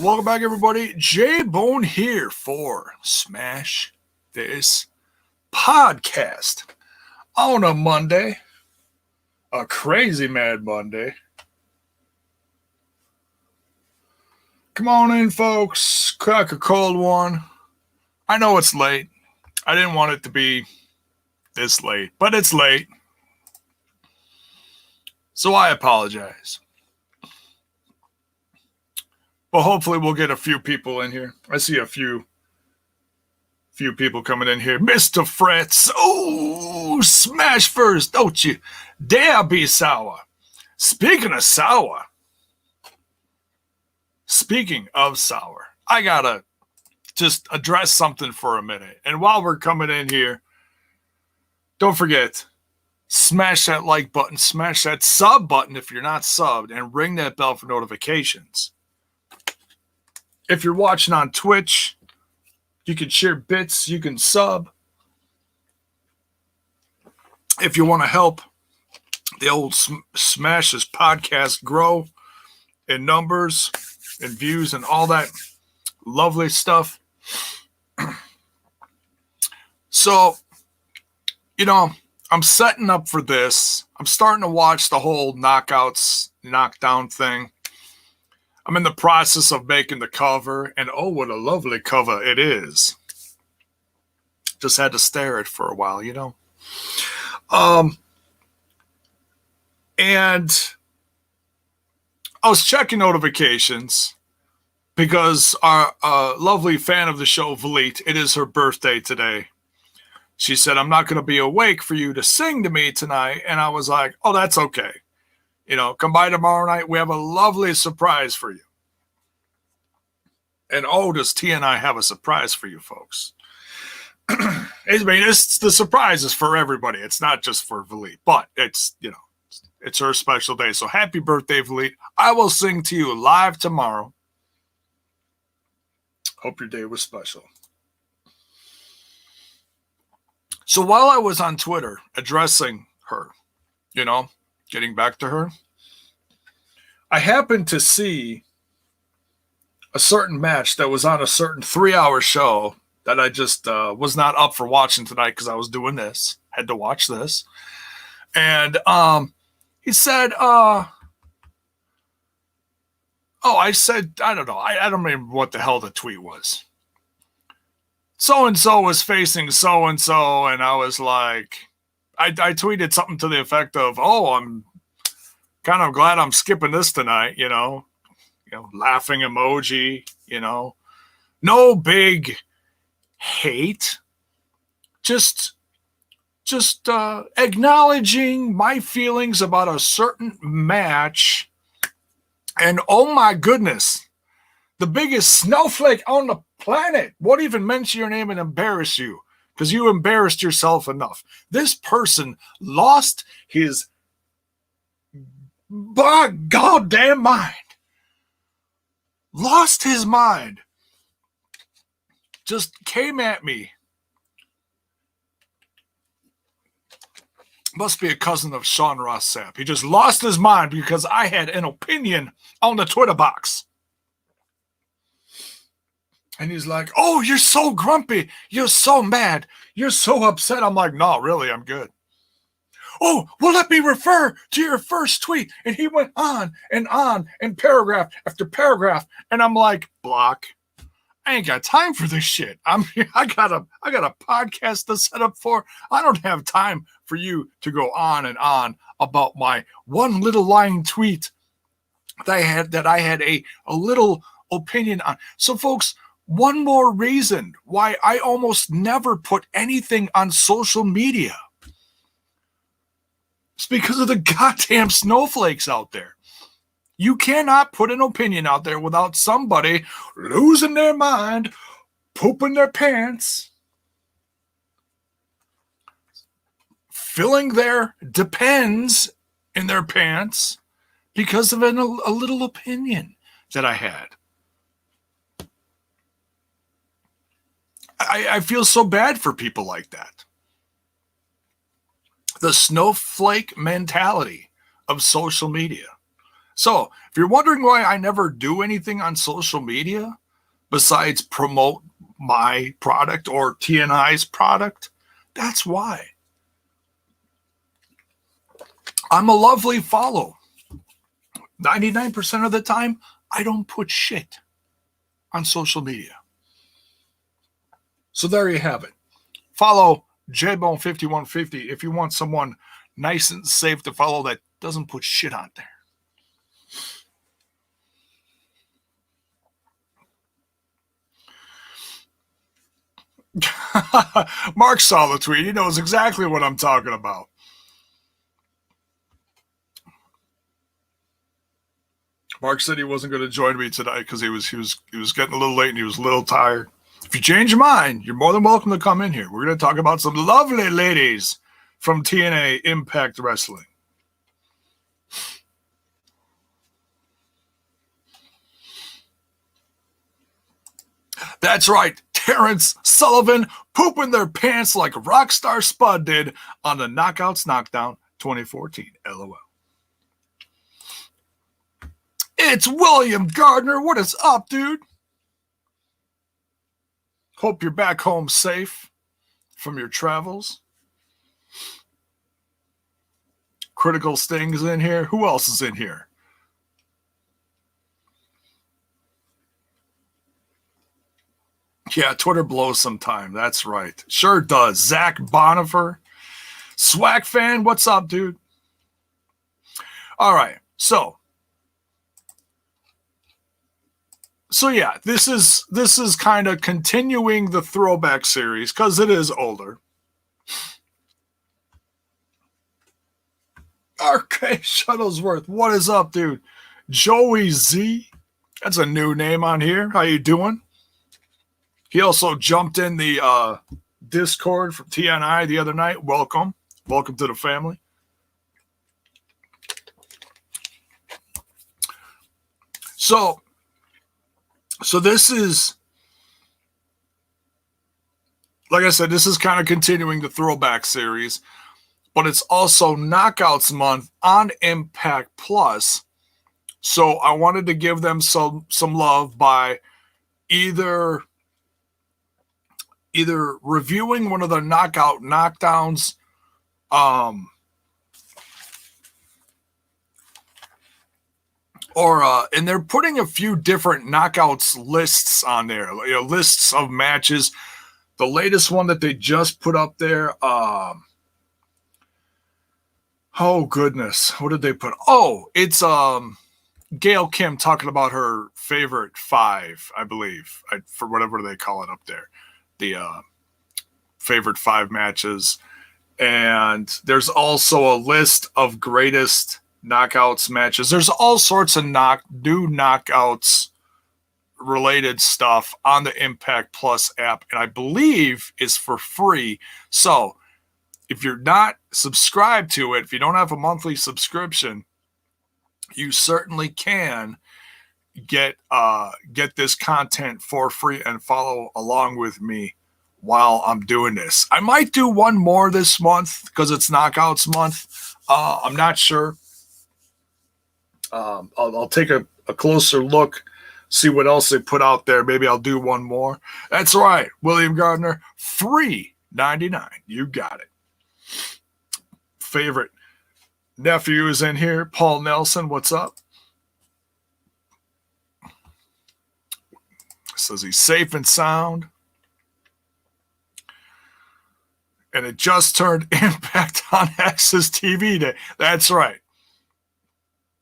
Welcome back, everybody. J-Bone here for Smash This Podcast on a Monday, a crazy mad Monday. Come on in, folks. Crack a cold one. I know it's late. I didn't want it to be this late, but it's late. So I apologize. Well, hopefully we'll get a few people in here. I see a few people coming in here. Mr. Fretz. Oh, smash first, don't you dare be sour. Speaking of sour, I gotta just address something for a minute. And while we're coming in here, don't forget, smash that like button, smash that sub button if you're not subbed, and ring that bell for notifications. If you're watching on Twitch, you can share bits, you can sub. If you want to help the old Smash This podcast grow in numbers and views and all that lovely stuff. So, I'm setting up for this. I'm starting to watch the whole knockdown thing. I'm in the process of making the cover, and oh, what a lovely cover it is. Just had to stare at it for a while, And I was checking notifications because our lovely fan of the show, Valit, it is her birthday today. She said, I'm not going to be awake for you to sing to me tonight. And I was like, oh, that's okay. Come by tomorrow night. We have a lovely surprise for you. And oh, does TNA have a surprise for you folks? It's the surprise is for everybody. It's not just for Valit, but it's her special day. So happy birthday, Valit. I will sing to you live tomorrow. Hope your day was special. So while I was on Twitter addressing her, getting back to her, I happened to see a certain match that was on a certain 3-hour show that I just was not up for watching tonight because I was doing this. Had to watch this. And he said, I don't know. I don't remember what the hell the tweet was. So-and-so was facing so-and-so, and I was like, I tweeted something to the effect of, I'm kind of glad I'm skipping this tonight, laughing emoji, no big hate, just acknowledging my feelings about a certain match. And oh my goodness, the biggest snowflake on the planet won't even mention your name and embarrass you because you embarrassed yourself enough. This person lost his goddamn mind. Lost his mind. Just came at me. Must be a cousin of Sean Ross Sapp. He just lost his mind because I had an opinion on the Twitter box. And he's like, oh, you're so grumpy. You're so mad. You're so upset. I'm like, no, really, I'm good. Oh, well, let me refer to your first tweet. And he went on, and paragraph after paragraph. And I'm like, block. I ain't got time for this shit. I got a podcast to set up for. I don't have time for you to go on and on about my one little lying tweet that I had a little opinion on. So, folks, one more reason why I almost never put anything on social media. It's because of the goddamn snowflakes out there. You cannot put an opinion out there without somebody losing their mind, pooping their pants, filling their depends in their pants because of a little opinion that I had. I feel so bad for people like that. The snowflake mentality of social media. So, if you're wondering why I never do anything on social media besides promote my product or TNI's product, that's why. I'm a lovely follow. 99% of the time, I don't put shit on social media. So there you have it. Follow JBone5150 if you want someone nice and safe to follow that doesn't put shit on there. Mark saw the tweet. He knows exactly what I'm talking about. Mark said he wasn't going to join me tonight because he was getting a little late and he was a little tired. If you change your mind, you're more than welcome to come in here. We're going to talk about some lovely ladies from TNA Impact Wrestling. That's right. Terrence Sullivan pooping their pants like Rockstar Spud did on the Knockouts Knockdown 2014. LOL. It's William Gardner. What is up, dude? Hope you're back home safe from your travels. Critical Sting's in here. Who else is in here? Yeah, Twitter blows sometime. That's right. Sure does. Zach Bonifer. Swag fan, what's up, dude? All right. So yeah, this is kind of continuing the Throwback series because it is older. RK Shuttlesworth, what is up, dude? Joey Z, that's a new name on here. How you doing? He also jumped in the Discord from TNI the other night. Welcome to the family. So this is, like I said, this is kind of continuing the Throwback series, but it's also Knockouts Month on Impact Plus. So I wanted to give them some love by either reviewing one of the knockdowns, and they're putting a few different knockouts lists on there, lists of matches. The latest one that they just put up there, oh goodness, what did they put? Oh, it's Gail Kim talking about her favorite 5, I believe, for whatever they call it up there, the favorite 5 matches. And there's also a list of greatest knockouts matches. There's all sorts of new knockouts related stuff on the Impact Plus app, and I believe is for free. So if you're not subscribed to it, if you don't have a monthly subscription, you certainly can get this content for free and follow along with me while I'm doing this. I might do one more this month because it's Knockouts Month. I'm not sure. I'll take a closer look, see what else they put out there. Maybe I'll do one more. That's right, William Gardner, $3.99. You got it. Favorite nephew is in here. Paul Nelson, what's up? Says he's safe and sound. And it just turned Impact on Access TV Day. That's right.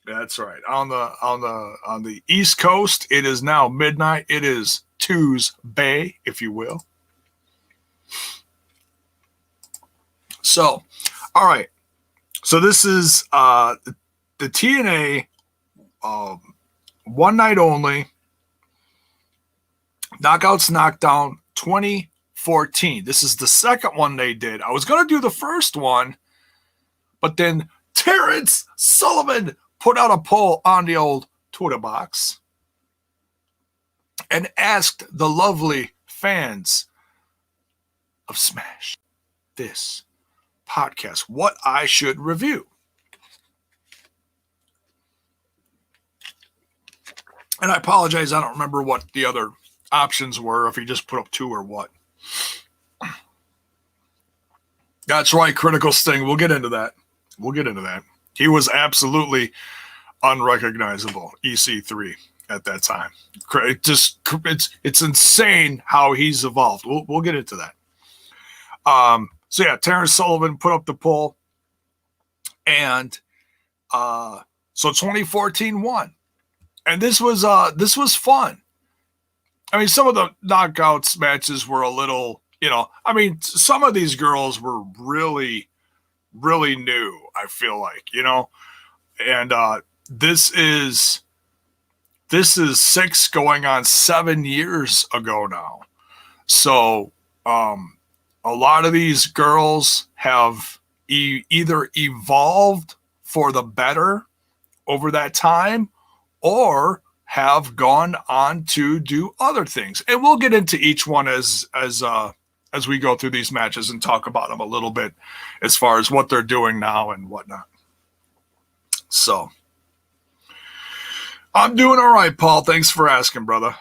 That's right. On the East Coast, it is now midnight. It is Tuesday, if you will. So, all right. So this is the TNA one night only Knockouts Knockdown 2014. This is the second one they did. I was going to do the first one, but then Terrence Sullivan put out a poll on the old Twitter box and asked the lovely fans of Smash This Podcast what I should review. And I apologize, I don't remember what the other options were, if he just put up 2 or what. That's right, Critical Sting. We'll get into that. He was absolutely unrecognizable, EC3, at that time. It's insane how he's evolved. We'll get into that. So yeah, Terrence Sullivan put up the poll, and so 2014 won, and this was fun. I mean, some of the knockouts matches were a little, I mean, some of these girls were really, really new, I feel like, and this is 6 going on 7 years ago now. So a lot of these girls have either evolved for the better over that time, or have gone on to do other things. And we'll get into each one as we go through these matches and talk about them a little bit as far as what they're doing now and whatnot. So I'm doing all right, Paul. Thanks for asking, brother.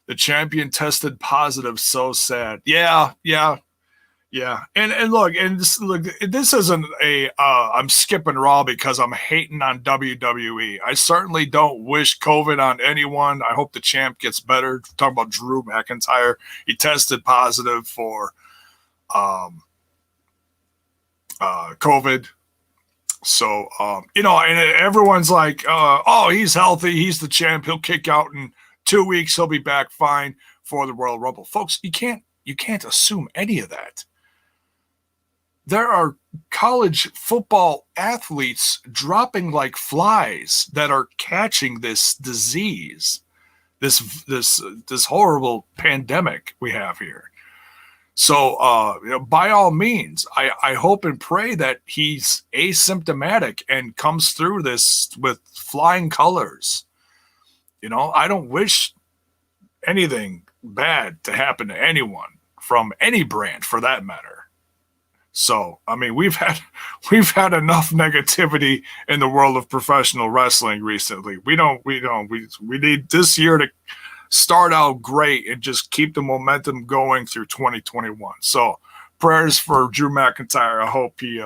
The champion tested positive. So sad. Yeah. And look, this isn't I'm skipping Raw because I'm hating on WWE. I certainly don't wish COVID on anyone. I hope the champ gets better. Talking about Drew McIntyre. He tested positive for COVID. So, and everyone's like, oh, he's healthy. He's the champ. He'll kick out in 2 weeks. He'll be back fine for the Royal Rumble. Folks, you can't assume any of that. There are college football athletes dropping like flies that are catching this disease, this horrible pandemic we have here. So, by all means, I hope and pray that he's asymptomatic and comes through this with flying colors. I don't wish anything bad to happen to anyone from any brand, for that matter. So, I mean, we've had enough negativity in the world of professional wrestling recently. We need this year to start out great and just keep the momentum going through 2021. So, prayers for Drew McIntyre. I hope he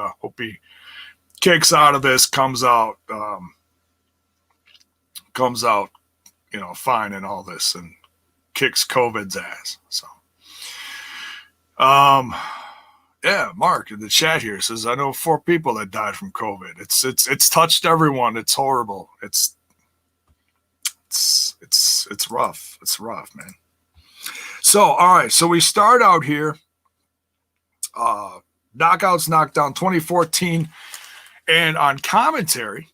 kicks out of this, comes out, fine in all this, and kicks COVID's ass. So, yeah, Mark in the chat here says, I know 4 people that died from COVID. It's touched everyone. It's horrible. It's rough. It's rough, man. So, all right. So we start out here. Knockouts, Knockdown 2014. And on commentary,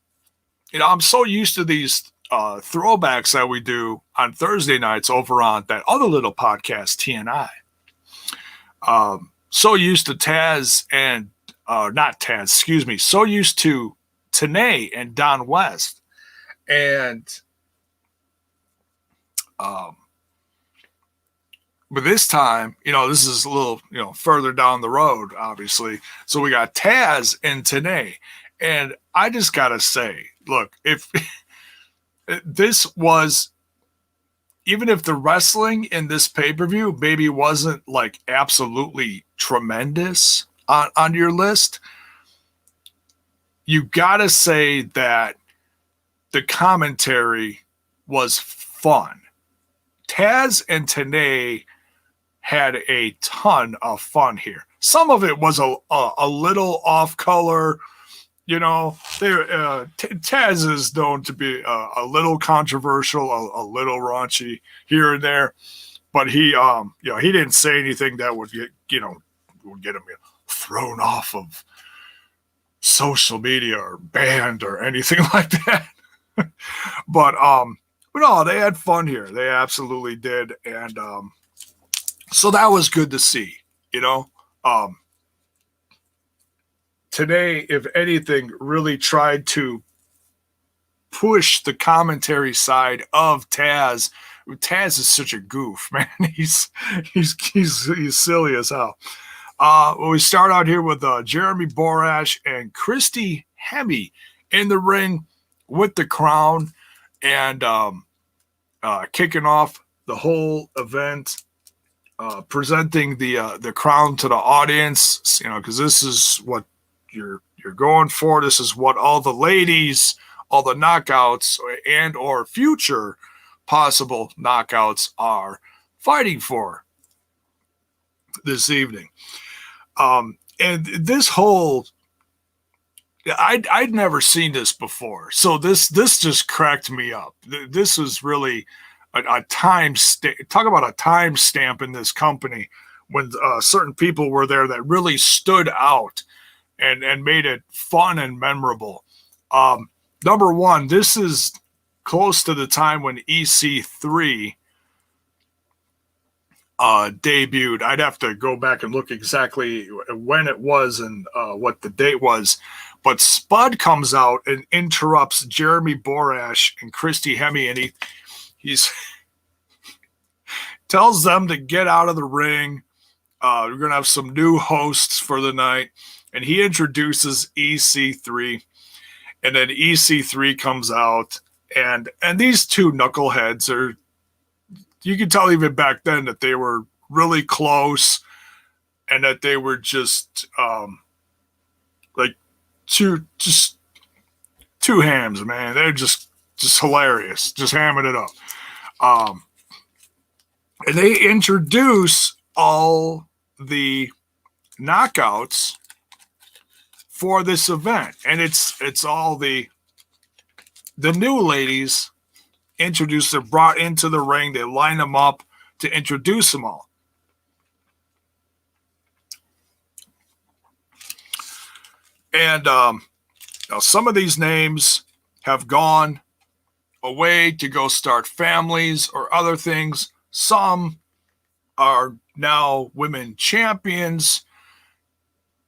I'm so used to these throwbacks that we do on Thursday nights over on that other little podcast, TNA. So used to Taz and not Taz, excuse me. So used to Tanae and Don West, and but this time, this is a little further down the road, obviously. So we got Taz and Tanae, and I just gotta say, look, if this was. Even if the wrestling in this pay-per-view maybe wasn't like absolutely tremendous on your list, you gotta say that the commentary was fun. Taz and Tanae had a ton of fun here. Some of it was a little off color. Taz is known to be a little controversial, a little raunchy here and there, but he didn't say anything that would get him thrown off of social media or banned or anything like that. But no, they had fun here. They absolutely did, and so that was good to see. Today, if anything, really tried to push the commentary side of Taz. Taz is such a goof, man. He's silly as hell. We start out here with Jeremy Borash and Christy Hemme in the ring with the crown. and kicking off the whole event, presenting the crown to the audience, because this is what you're going for. This is what all the ladies, all the knockouts, and or future possible knockouts are fighting for this evening. And this whole, I'd never seen this before, so this just cracked me up. This was really a time stamp. Talk about a time stamp in this company when certain people were there that really stood out and made it fun and memorable. Number one, this is close to the time when EC3 debuted. I'd have to go back and look exactly when it was and what the date was. But Spud comes out and interrupts Jeremy Borash and Christy Hemme, and he's tells them to get out of the ring. We're going to have some new hosts for the night. And he introduces EC3. And then EC3 comes out. And these two knuckleheads are, you can tell even back then that they were really close and that they were just like two hams, man. They're just hilarious, just hamming it up. And they introduce all the knockouts for this event, and it's all the new ladies introduced. They're brought into the ring. They line them up to introduce them all. And now some of these names have gone away to go start families or other things. Some are now women champions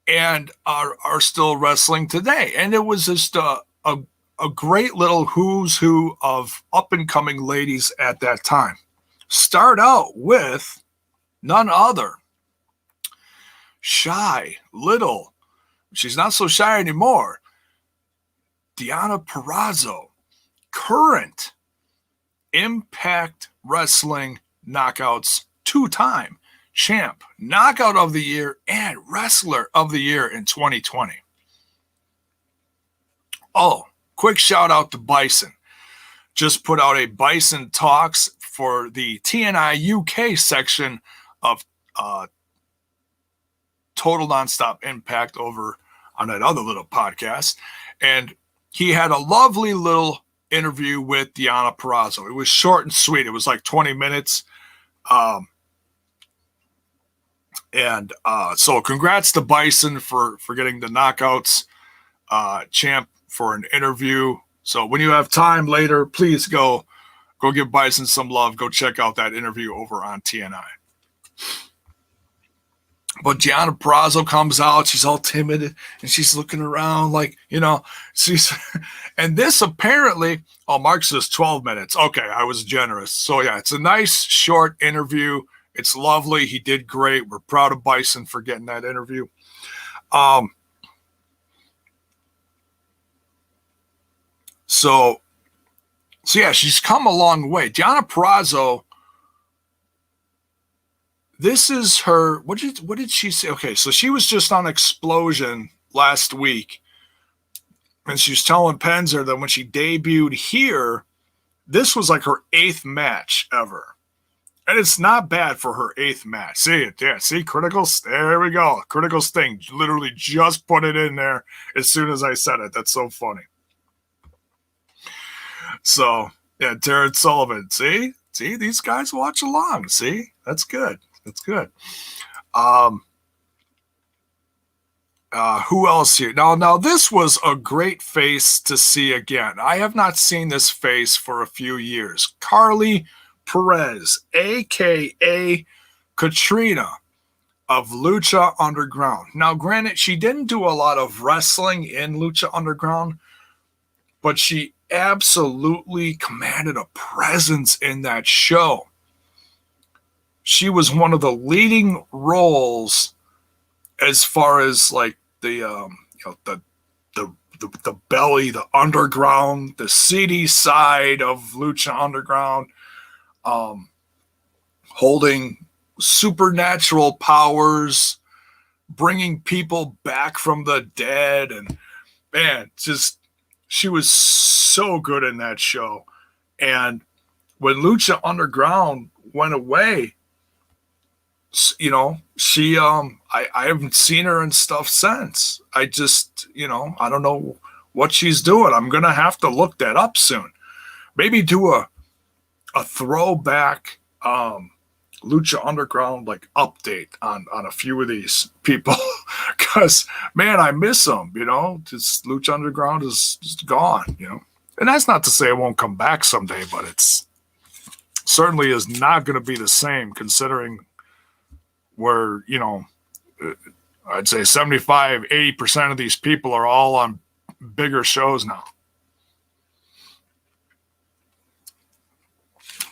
and are still wrestling today. And it was just a great little who's who of up-and-coming ladies at that time. Start out with none other. Shy, little. She's not so shy anymore. Deonna Perazzo, current Impact Wrestling Knockouts 2-time champ, Knockout of the Year, and Wrestler of the Year in 2020. Oh, quick shout out to Bison. Just put out a Bison Talks for the TNA UK section of Total Nonstop Impact over on that other little podcast. And he had a lovely little interview with Deonna Perazzo. It was short and sweet. It was like 20 minutes. So congrats to Bison for getting the Knockouts champ for an interview. So when you have time later, please go give Bison some love. Go check out that interview over on TNI. But Deonna Perazzo comes out. She's all timid and she's looking around like, she's, and this apparently, Mark says 12 minutes. Okay, I was generous. So yeah, it's a nice short interview. It's lovely. He did great. We're proud of Bison for getting that interview. So yeah, she's come a long way. Deonna Perazzo, this is her, what did she say? Okay, so she was just on Explosion last week, and she was telling Penzer that when she debuted here, this was like her 8th match ever. And it's not bad for her 8th match. See it? Yeah, see, Critical, there we go. Critical Sting, literally just put it in there as soon as I said it. That's so funny. So, yeah, Terrence Sullivan, see, these guys watch along. See, that's good. That's good. Who else here? Now, this was a great face to see again. I have not seen this face for a few years. Karlee Perez, a.k.a. Katrina of Lucha Underground. Now, granted, she didn't do a lot of wrestling in Lucha Underground, but she absolutely commanded a presence in that show. She was one of the leading roles as far as like the the belly, the underground, the seedy side of Lucha Underground, holding supernatural powers, bringing people back from the dead. And man, just, she was so good in that show. And when Lucha Underground went away, you know, she, I haven't seen her and stuff since. I just, you know, I don't know what she's doing. I'm going to have to look that up soon. Maybe do a throwback, Lucha Underground like update on a few of these people, because man, I miss them. You know, just Lucha Underground is just gone. You know, and that's not to say it won't come back someday, but it's certainly is not going to be the same, considering where, you know, I'd say 75-80% of these people are all on bigger shows now.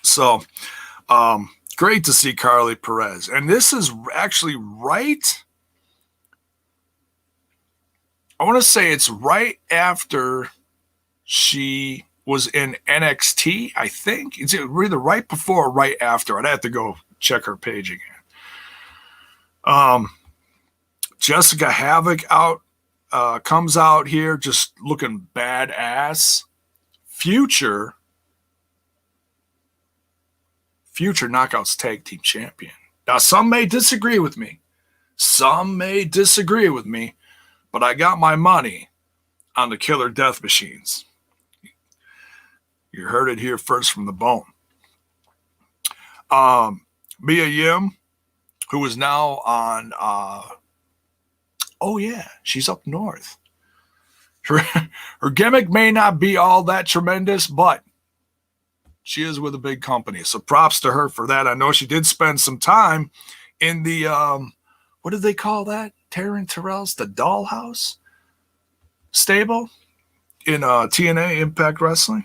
So, great to see Karlee Perez. And this is actually right, I want to say it's right after she was in NXT, I think. It's either right before or right after. I'd have to go check her page again. Jessicka Havok comes out here just looking badass. Future Knockouts Tag Team Champion. Now, some may disagree with me. But I got my money on the Killer Death Machines. You heard it here first from the bone. Mia Yim, who is now on, she's up north. Her gimmick may not be all that tremendous, but she is with a big company. So props to her for that. I know she did spend some time in the, what did they call that? Terrell's the Dollhouse stable in TNA Impact Wrestling.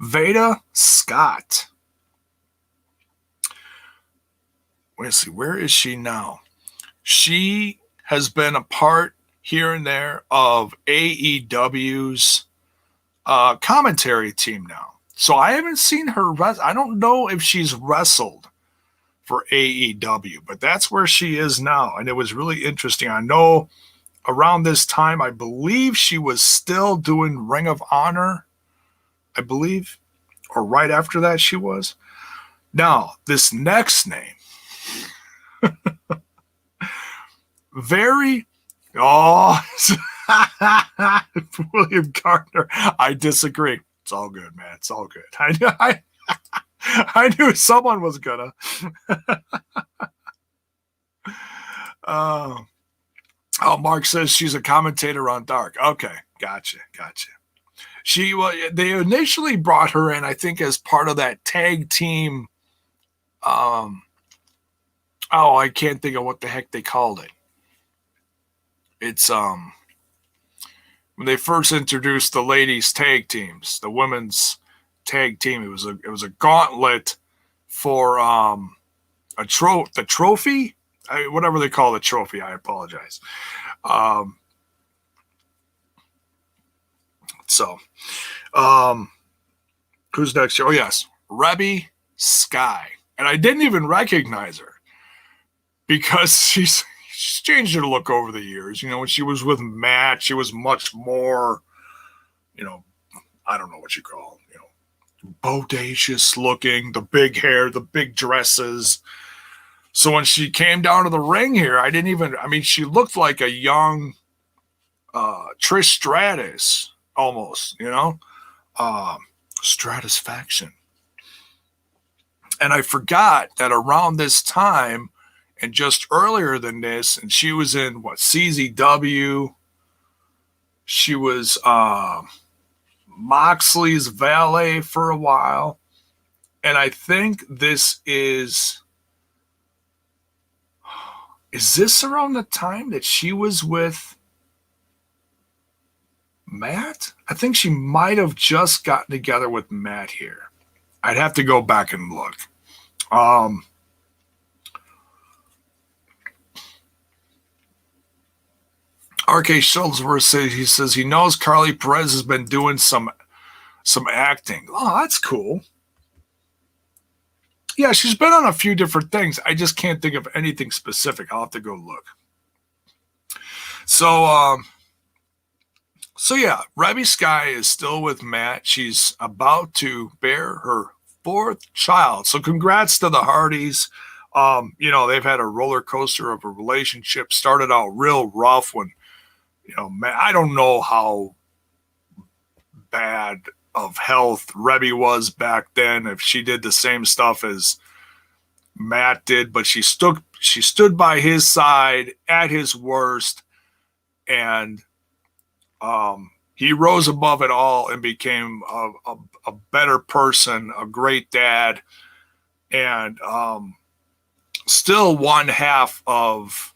Veda Scott. Let's see, where is she now? She has been a part here and there of AEW's commentary team now. So I haven't seen her. I don't know if she's wrestled for AEW, but that's where she is now. And it was really interesting. I know around this time, I believe she was still doing Ring of Honor, I believe, or right after that she was. Now, this next name, William Gardner. I disagree. It's all good, man. It's all good. I knew someone was gonna. Mark says she's a commentator on Dark. Okay, gotcha. They initially brought her in, I think, as part of that tag team. I can't think of what the heck they called it. It's when they first introduced the ladies tag teams, the women's tag team. It was a gauntlet for the trophy, whatever they call the trophy. I apologize. Who's next? Oh yes, Reby Sky, and I didn't even recognize her because she's changed her look over the years. You know, when she was with Matt, she was much more, you know, I don't know what you call, you know, bodacious looking, the big hair, the big dresses. So when she came down to the ring here, she looked like a young Trish Stratus almost, you know, Stratusfaction. And I forgot that around this time, and just earlier than this, and she was in CZW. She was Moxley's valet for a while. And I think this is this around the time that she was with Matt? I think she might have just gotten together with Matt here. I'd have to go back and look. RK Shuttlesworth says he knows Karlee Perez has been doing some acting. Oh, that's cool. Yeah, she's been on a few different things. I just can't think of anything specific. I'll have to go look. So yeah, Reby Sky is still with Matt. She's about to bear her 4th child. So congrats to the Hardys. They've had a roller coaster of a relationship. Started out real rough when, Matt, I don't know how bad of health Reby was back then, if she did the same stuff as Matt did, but she stood by his side at his worst, and he rose above it all and became a better person, a great dad, and still one half of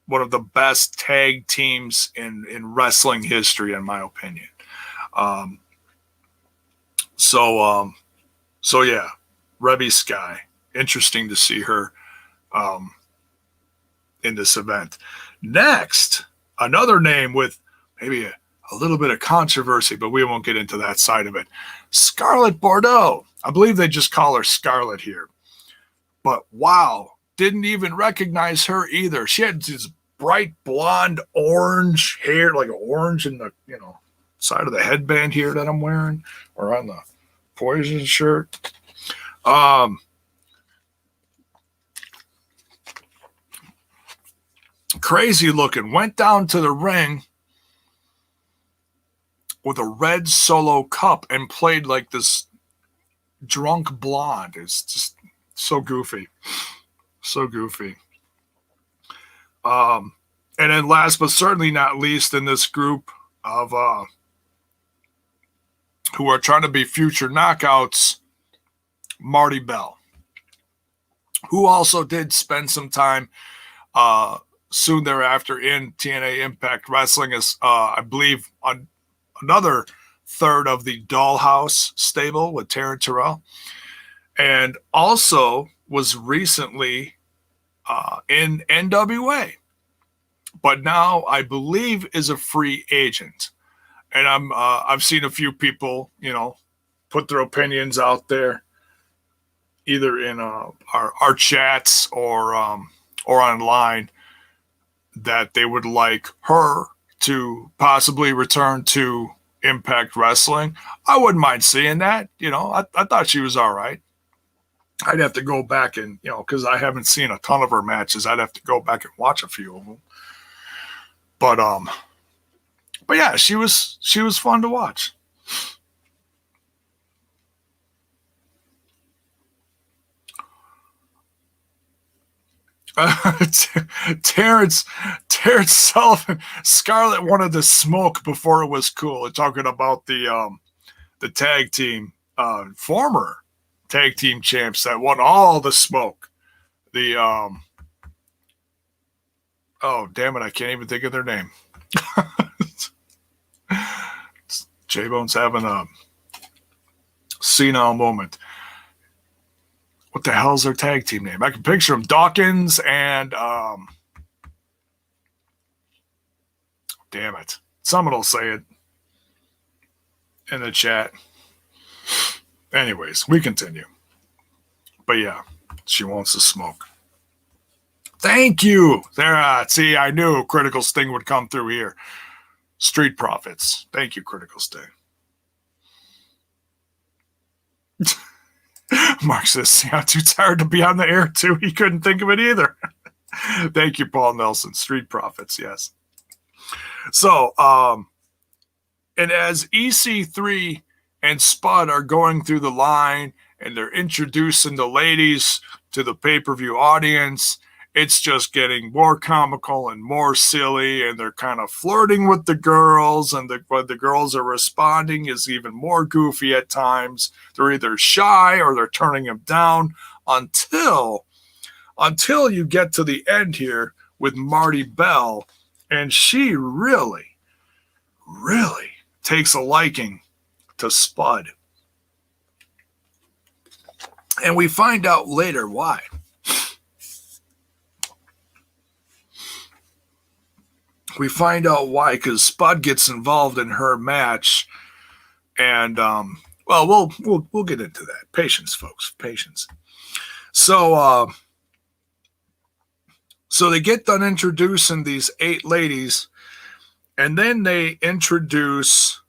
one of the best tag teams in wrestling history, in my opinion. So yeah, Reby Sky. Interesting to see her in this event. Next, another name with maybe a little bit of controversy, but we won't get into that side of it. Scarlet Bordeaux. I believe they just call her Scarlet here. But wow, didn't even recognize her either. She had this bright blonde orange hair, like orange in the, side of the headband here that I'm wearing, or on the Poison shirt. Crazy looking. Went down to the ring with a red Solo cup and played like this drunk blonde. It's just so goofy. So goofy. And then last but certainly not least in this group of who are trying to be future knockouts, Marti Belle, who also did spend some time soon thereafter in TNA Impact Wrestling as, I believe, on another third of the Dollhouse stable with Taryn Terrell, and also was recently in NWA, but now I believe is a free agent. And I've seen a few people, put their opinions out there, either in our chats or online, that they would like her to possibly return to Impact Wrestling. I wouldn't mind seeing that. I thought she was all right. I'd have to go back and, because I haven't seen a ton of her matches, I'd have to go back and watch a few of them. But yeah, she was fun to watch. Terrence Sullivan, Scarlett wanted to smoke before it was cool. Talking about the tag team, former tag team champs that won all the smoke. The oh damn it, I can't even think of their name. J-Bone's having a senile moment. What the hell's their tag team name? I can picture them. Dawkins and damn it. Someone will say it in the chat. Anyways, we continue. But yeah, she wants to smoke. Thank you. There, see, I knew Critical Sting would come through here. Street Profits. Thank you, Critical Sting. Mark says, I'm too tired to be on the air, too. He couldn't think of it either. Thank you, Paul Nelson. Street Profits, yes. So, and as EC3 and Spud are going through the line and they're introducing the ladies to the pay-per-view audience, it's just getting more comical and more silly, and they're kind of flirting with the girls, and what the girls are responding is even more goofy at times. They're either shy or they're turning them down until you get to the end here with Marti Belle, and she really, really takes a liking to Spud. And we find out later why. we find out why, because Spud gets involved in her match, and well, we'll get into that. Patience, folks, patience. So they get done introducing these 8 ladies, and then they introduce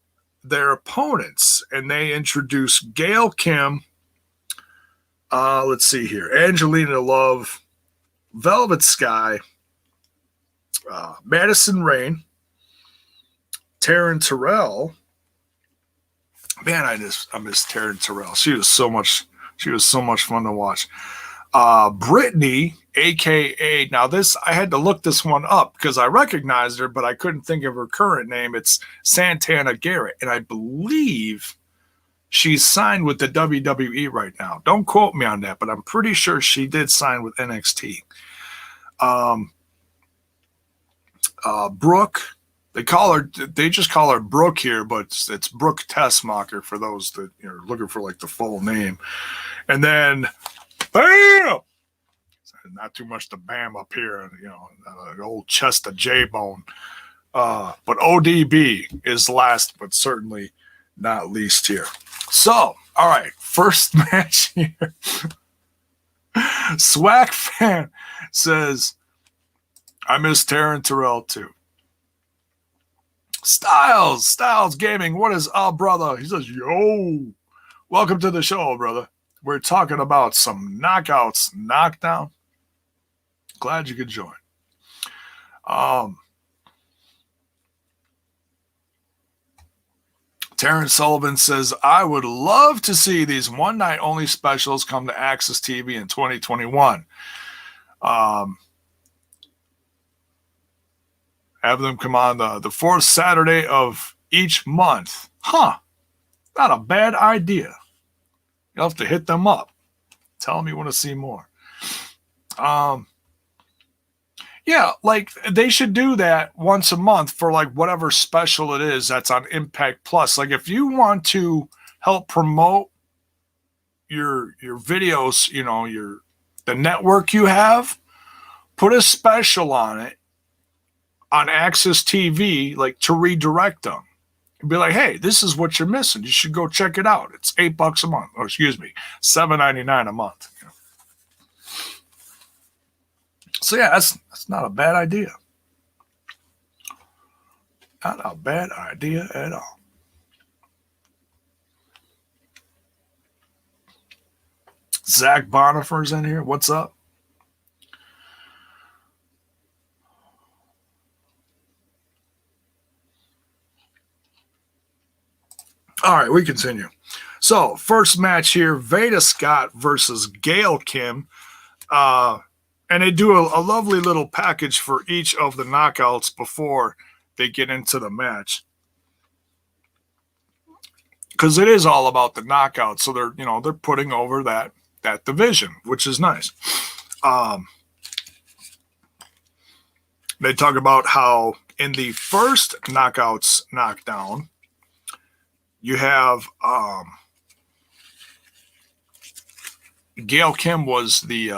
their opponents, and they introduce Gail Kim. Let's see here, Angelina Love, Veda Scott, Madison Rayne, Terrell. Man, I miss Terrell. She was so much fun to watch. Brittany, aka, now this, I had to look this one up because I recognized her, but I couldn't think of her current name. It's Santana Garrett, and I believe she's signed with the WWE right now. Don't quote me on that, but I'm pretty sure she did sign with NXT. Brooke, they just call her Brooke here, but it's Brooke Tessmacher for those that are looking for like the full name. And then, bam! Not too much to bam up here, an old chest of J-bone. But ODB is last, but certainly not least here. So, all right, first match here. Swag fan says, I miss Taryn Terrell too. Styles Gaming, what is up, brother? He says, yo, welcome to the show, brother. We're talking about some knockouts, knockdown. Glad you could join. Terrence Sullivan says, I would love to see these one-night only specials come to Access TV in 2021. Have them come on the fourth Saturday of each month. Huh. Not a bad idea. You'll have to hit them up. Tell them you want to see more. Yeah, like they should do that once a month for like whatever special it is that's on Impact Plus. Like if you want to help promote your videos, the network you have, put a special on it on Access TV, like to redirect them. And be like, hey, this is what you're missing. You should go check it out. It's $8 a month. Or excuse me, $7.99 a month. So yeah, that's not a bad idea. Not a bad idea at all. Zach Bonifer's in here. What's up? All right, we continue. So, first match here, Veda Scott versus Gail Kim. And they do a lovely little package for each of the knockouts before they get into the match. Because it is all about the knockouts. So they're putting over that division, which is nice. They talk about how in the first knockouts knockdown, you have Gail Kim was the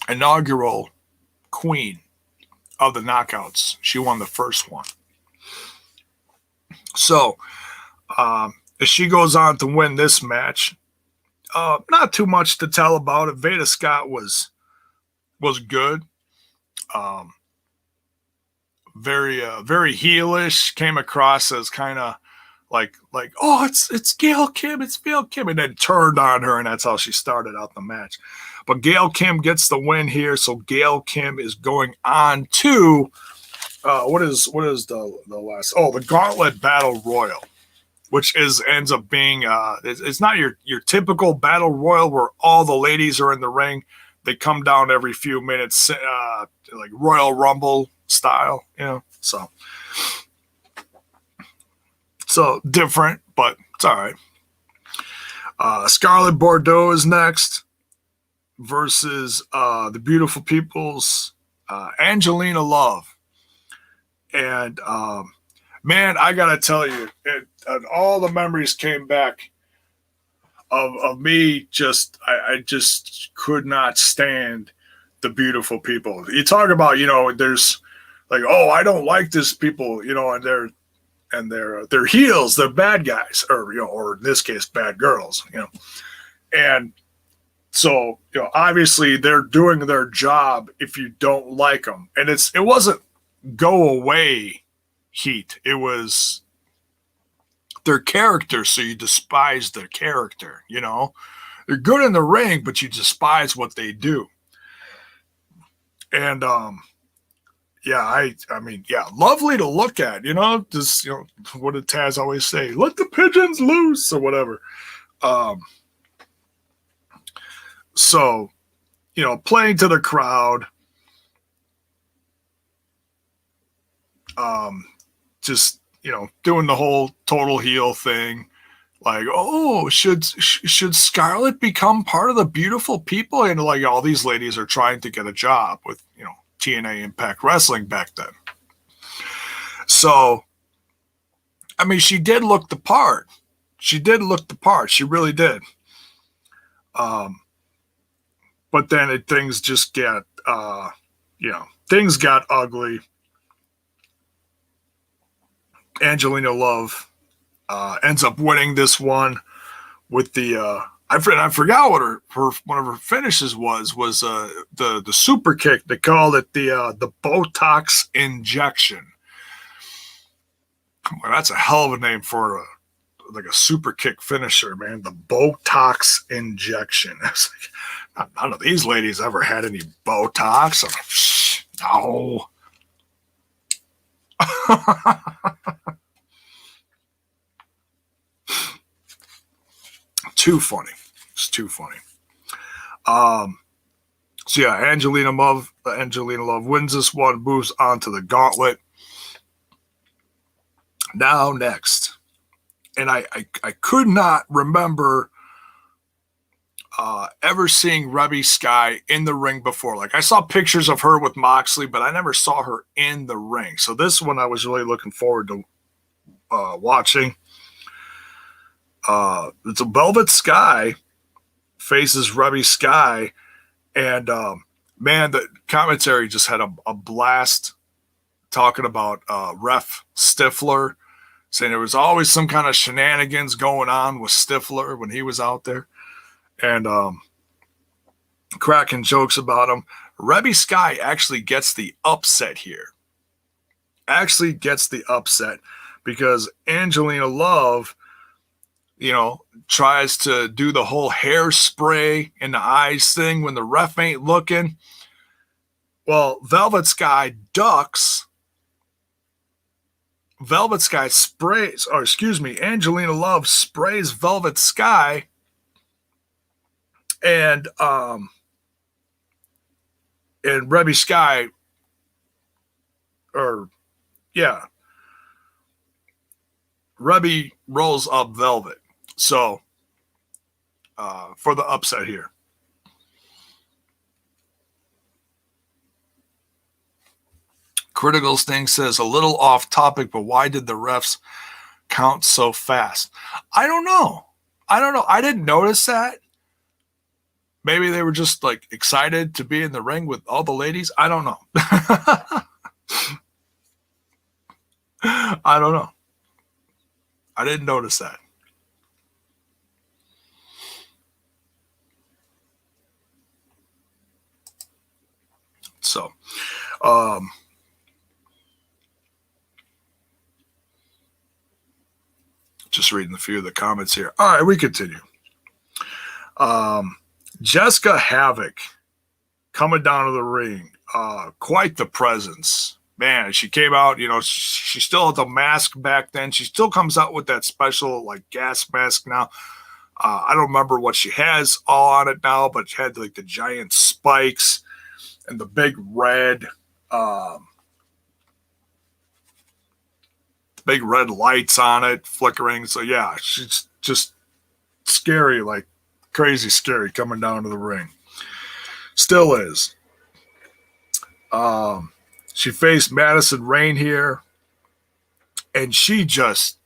inaugural queen of the knockouts. She won the first one. So, as she goes on to win this match, not too much to tell about it. Veda Scott was good. Very heelish. Came across as kind of like, oh, it's Gail Kim, it's Gail Kim, and then turned on her, and that's how she started out the match. But Gail Kim gets the win here, so Gail Kim is going on to what is the last? Oh, the Gauntlet Battle Royal, which ends up being it's not your typical Battle Royal where all the ladies are in the ring. They come down every few minutes, like Royal Rumble style, So different, but it's all right. Scarlet Bordeaux is next versus the Beautiful People's Angelina Love. And, man, I got to tell you, all the memories came back of me I just could not stand the Beautiful People. You talk about, there's like, oh, I don't like this people, you know, and they're heels, they're bad guys, or you know, or in this case, bad girls, you know, and so you know, obviously they're doing their job if you don't like them, and it wasn't go away heat, it was their character, so you despise their character, you know, they're good in the ring, but you despise what they do, and yeah, I mean, yeah, lovely to look at, you know, just, you know, what did Taz always say? Let the pigeons loose or whatever. So, you know, playing to the crowd, just, you know, doing the whole total heel thing. Like, oh, should Scarlett become part of the beautiful people? And like all these ladies are trying to get a job with, you know, TNA Impact Wrestling back then. So, I mean, she did look the part. She did look the part. She really did. But then things just get, you know, things got ugly. Angelina Love ends up winning this one with the I forgot what her one of her finishes was the super kick. They called it the Botox injection. Well, that's a hell of a name for like a super kick finisher, man. The Botox injection. It's like, none of these ladies ever had any Botox. No. Too funny. It's too funny. So yeah, Angelina Love wins this one, moves on to the Gauntlet. Now next, and I could not remember ever seeing Reby Sky in the ring before. Like I saw pictures of her with Moxley, but I never saw her in the ring. So this one I was really looking forward to watching. It's a Velvet Sky faces Reby Sky, and man, the commentary just had a blast talking about Ref Stifler, saying there was always some kind of shenanigans going on with Stifler when he was out there, and cracking jokes about him. Reby Sky actually gets the upset here. Actually gets the upset because Angelina Love, you know, tries to do the whole hairspray in the eyes thing when the ref ain't looking. Well, Velvet Sky ducks. Velvet Sky sprays, or excuse me, Angelina Love sprays Velvet Sky, and Reby Sky, or yeah, Reby rolls up Velvet. So, for the upset here. Critical Sting says, a little off topic, but why did the refs count so fast? I don't know. I didn't notice that. Maybe they were just like excited to be in the ring with all the ladies. I don't know. I don't know. I didn't notice that. So, just reading a few of the comments here. All right, we continue. Jessicka Havok coming down to the ring. Quite the presence. Man, she came out, you know, she still had the mask back then. She still comes out with that special, like, gas mask now. I don't remember what she has all on it now, but she had, like, the giant spikes and the big red lights on it, flickering. So, yeah, she's just scary, like, crazy scary coming down to the ring. Still is. She faced Madison Rayne here, and she just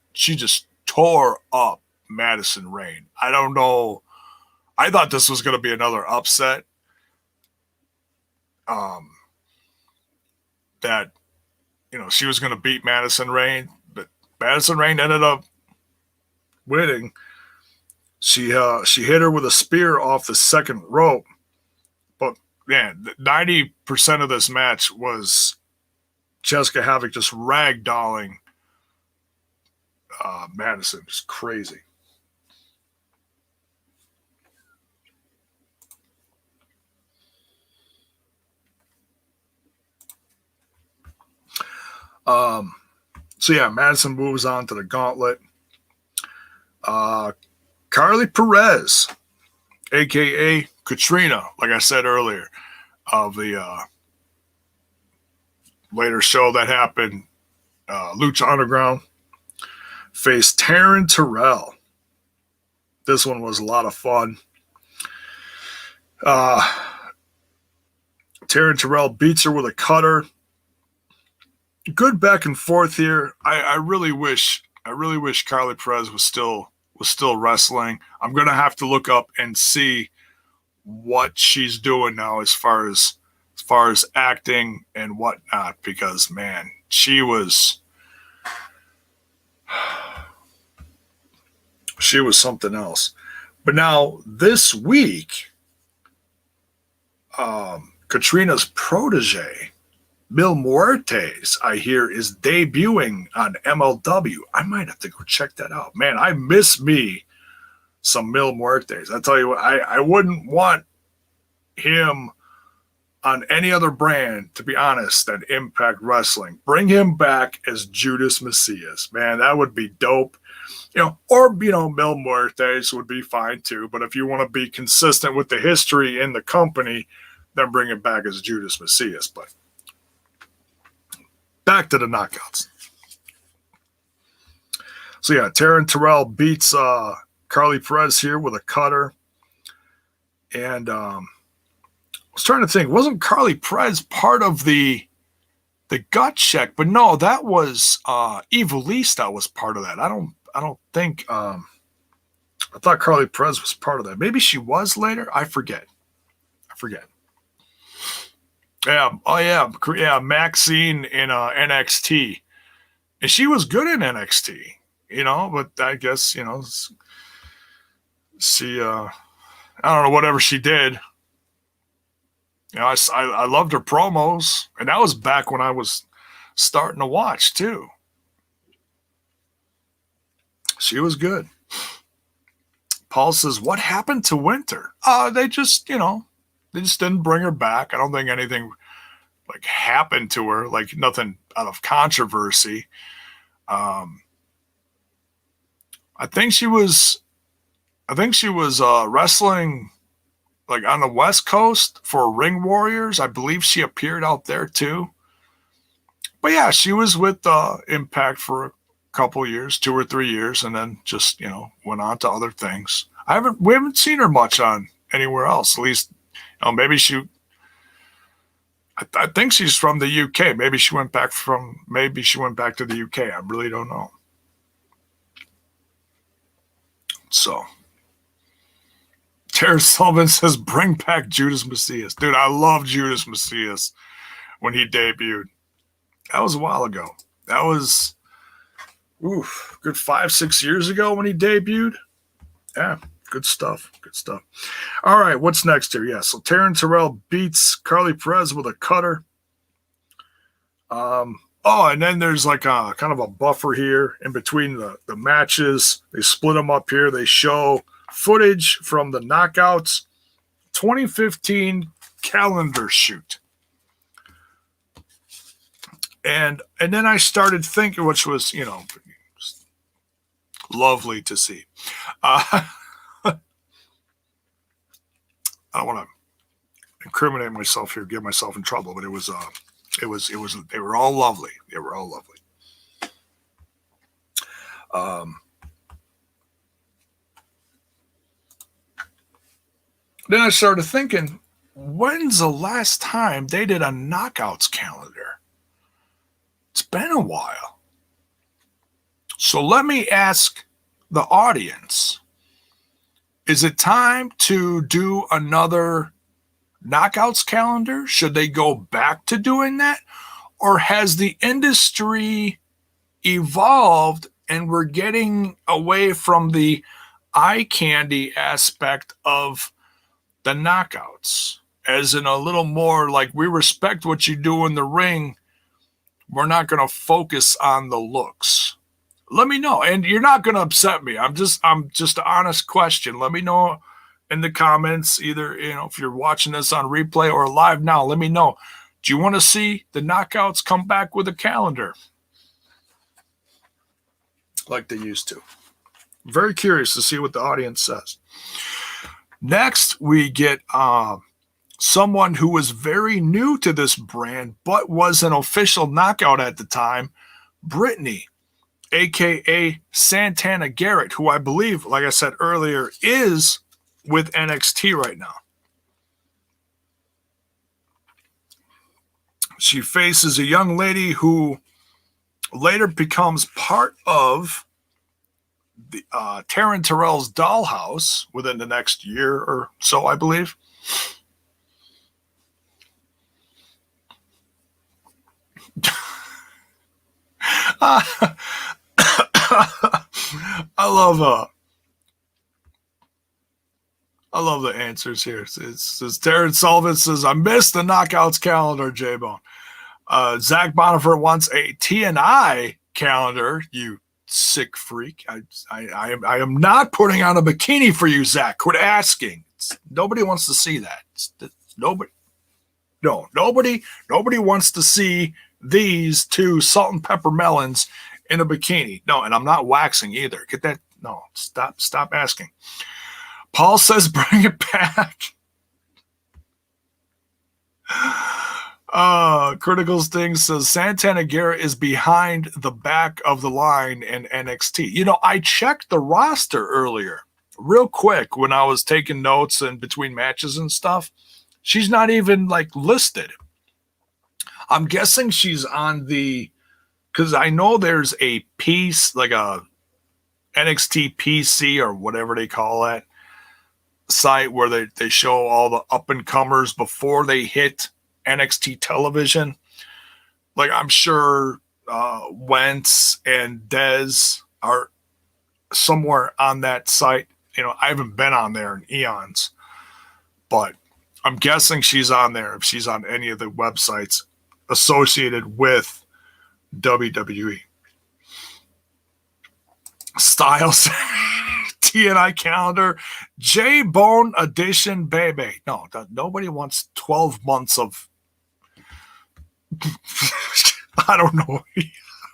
tore up Madison Rayne. I don't know. I thought this was going to be another upset. That she was going to beat Madison Rayne, but Madison Rayne ended up winning. She hit her with a spear off the second rope. But, man, 90% of this match was Jessicka Havok just ragdolling Madison. Just crazy. So yeah, Madison moves on to the Gauntlet. Karlee Perez, aka Katrina, like I said earlier, of the later show that happened, Lucha Underground, faced Terrell. This one was a lot of fun. Terrell beats her with a cutter. Good back and forth here. I really wish Karlee Perez was still wrestling. I'm gonna have to look up and see what she's doing now as far as acting and whatnot, because man, she was something else. But now this week, Katrina's protege, Mil Muertes, I hear, is debuting on MLW. I might have to go check that out. Man, I miss me some Mil Muertes. I tell you what, I wouldn't want him on any other brand, to be honest, than Impact Wrestling. Bring him back as Judas Messias. Man, that would be dope. Or Mil Muertes would be fine too. But if you want to be consistent with the history in the company, then bring him back as Judas Messias. But back to the knockouts. So yeah, Terrell beats Karlee Perez here with a cutter. And I was trying to think, wasn't Karlee Perez part of the gut check? But no, that was Evilista was part of that. I don't think I thought Karlee Perez was part of that. Maybe she was later. I forget. Yeah. Oh, yeah. Yeah. Maxine in NXT. And she was good in NXT, but I guess, she, I don't know, whatever she did. I loved her promos. And that was back when I was starting to watch, too. She was good. Paul says, what happened to Winter? They just, they just didn't bring her back. I don't think anything happened to her, nothing out of controversy. I think she was wrestling on the West Coast for Ring Warriors. I believe she appeared out there too. But yeah, she was with Impact for a couple years, 2 or 3 years, and then just went on to other things. We haven't seen her much on anywhere else. At least, maybe she. I think she's from the UK. Maybe she went back to the UK. I really don't know. So, Terrence Sullivan says, bring back Judas Messias. Dude, I love Judas Messias when he debuted. That was a while ago. That was, good 5-6 years ago when he debuted. Yeah, good stuff. All right, what's next here? Yeah, so Terrell beats Karlee Perez with a cutter. And then there's a kind of a buffer here in between the matches. They split them up here. They show footage from the Knockouts 2015 calendar shoot. And then I started thinking, which was, lovely to see. I don't want to incriminate myself here, get myself in trouble, but it was they were all lovely. Then I started thinking, when's the last time they did a Knockouts calendar? It's been a while. So let me ask the audience, is it time to do another Knockouts calendar? Should they go back to doing that? Or has the industry evolved and we're getting away from the eye candy aspect of the knockouts? As in a little more like, we respect what you do in the ring. We're not going to focus on the looks. Let me know. And you're not going to upset me. I'm just an honest question. Let me know in the comments, either, if you're watching this on replay or live now, let me know. Do you want to see the knockouts come back with a calendar like they used to? Very curious to see what the audience says. Next, we get someone who was very new to this brand, but was an official knockout at the time, Brittany, a.k.a. Santana Garrett, who I believe, like I said earlier, is with NXT right now. She faces a young lady who later becomes part of the Taryn Terrell's dollhouse within the next year or so, I believe. I love the answers here. It says Taryn Sullivan says, I missed the knockouts calendar, J-Bone. Zach Bonifer wants a TNA calendar, you sick freak. I am not putting on a bikini for you, Zach. Quit asking. Nobody wants to see that. Nobody wants to see these two salt and pepper melons in a bikini. No, and I'm not waxing either. Get that? No, stop asking. Paul says, bring it back. Critical Sting says Santana Garrett is behind the back of the line in NXT. I checked the roster earlier real quick when I was taking notes and between matches and stuff. She's not even listed. I'm guessing she's on because I know there's a piece, like a NXT PC or whatever they call that site, where they show all the up and comers before they hit NXT television. I'm sure Wentz and Dez are somewhere on that site. I haven't been on there in eons, but I'm guessing she's on there if she's on any of the websites associated with WWE. Styles TNI calendar, J-Bone edition, baby. No, nobody wants 12 months of I don't know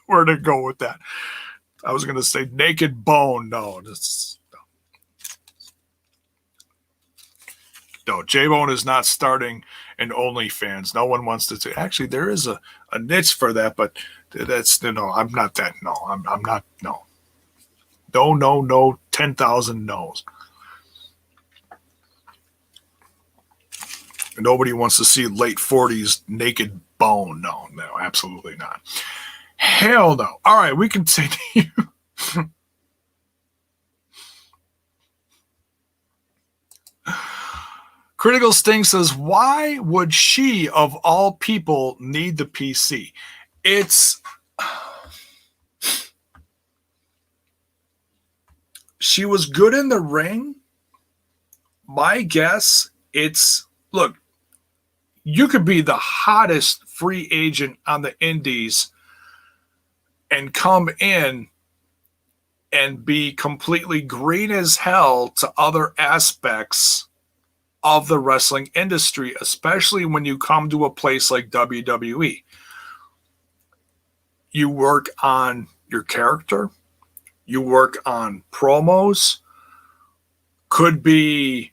where to go with that. I was going to say naked bone. No, no, J-Bone is not starting an OnlyFans. No one wants to say. Actually, there is a niche for that, but that's I'm not that. No, I'm not. No. No. 10,000 no's. Nobody wants to see late 40s naked bone. No, absolutely not. Hell no. All right, we continue. Critical Sting says, why would she, of all people, need the PC? She was good in the ring. My guess, look, you could be the hottest free agent on the indies and come in and be completely green as hell to other aspects of the wrestling industry, especially when you come to a place like WWE. You work on your character. You work on promos. Could be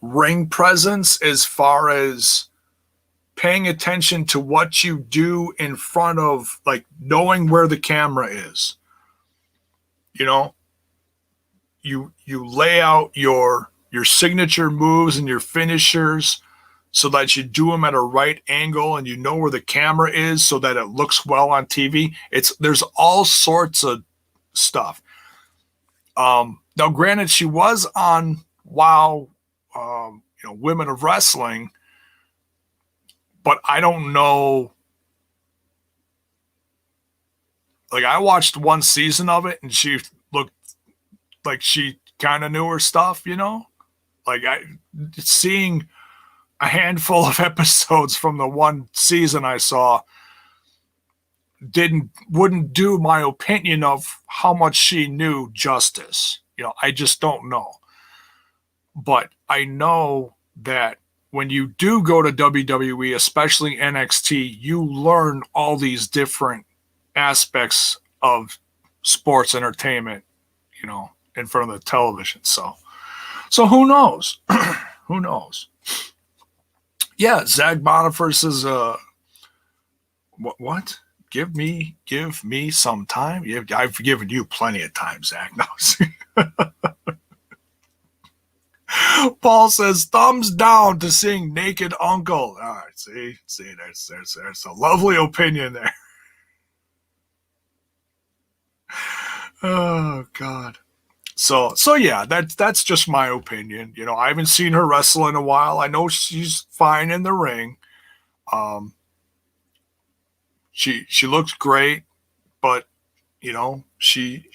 ring presence as far as paying attention to what you do in front of, knowing where the camera is. You lay out your signature moves and your finishers so that you do them at a right angle and you know where the camera is so that it looks well on TV. There's all sorts of stuff. Now, granted, she was on WOW, Women of Wrestling, but I don't know. Like, I watched one season of it, and she looked like she kind of knew her stuff, you know? Like, seeing a handful of episodes from the one season I saw wouldn't do my opinion of how much she knew justice. You know, I just don't know. But I know that when you do go to WWE, especially NXT, you learn all these different aspects of sports entertainment, you know, in front of the television. So who knows? Who knows? Yeah, Zach Boniface says, what? Give me some time. I've given you plenty of time, Zach. No. Paul says, thumbs down to seeing Naked Uncle. All right, see, there's a lovely opinion there. Oh God. So yeah, that's just my opinion. You know, I haven't seen her wrestle in a while. I know she's fine in the ring. She looks great, but you know, she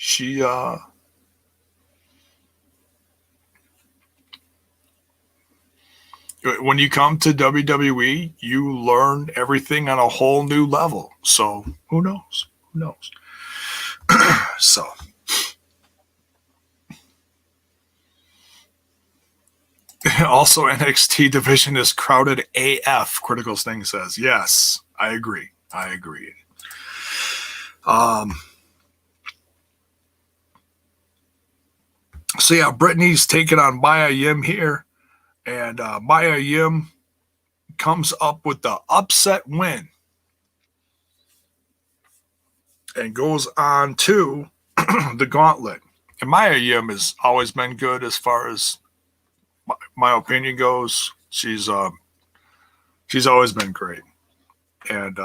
when you come to WWE, you learn everything on a whole new level. So who knows? Who knows? So also NXT division is crowded AF, Critical Sting says. Yes, I agree. So yeah, Brittany's taking on Mia Yim here, and Mia Yim comes up with the upset win and goes on to the Gauntlet. And Mia Yim has always been good as far as my opinion goes. She's always been great, and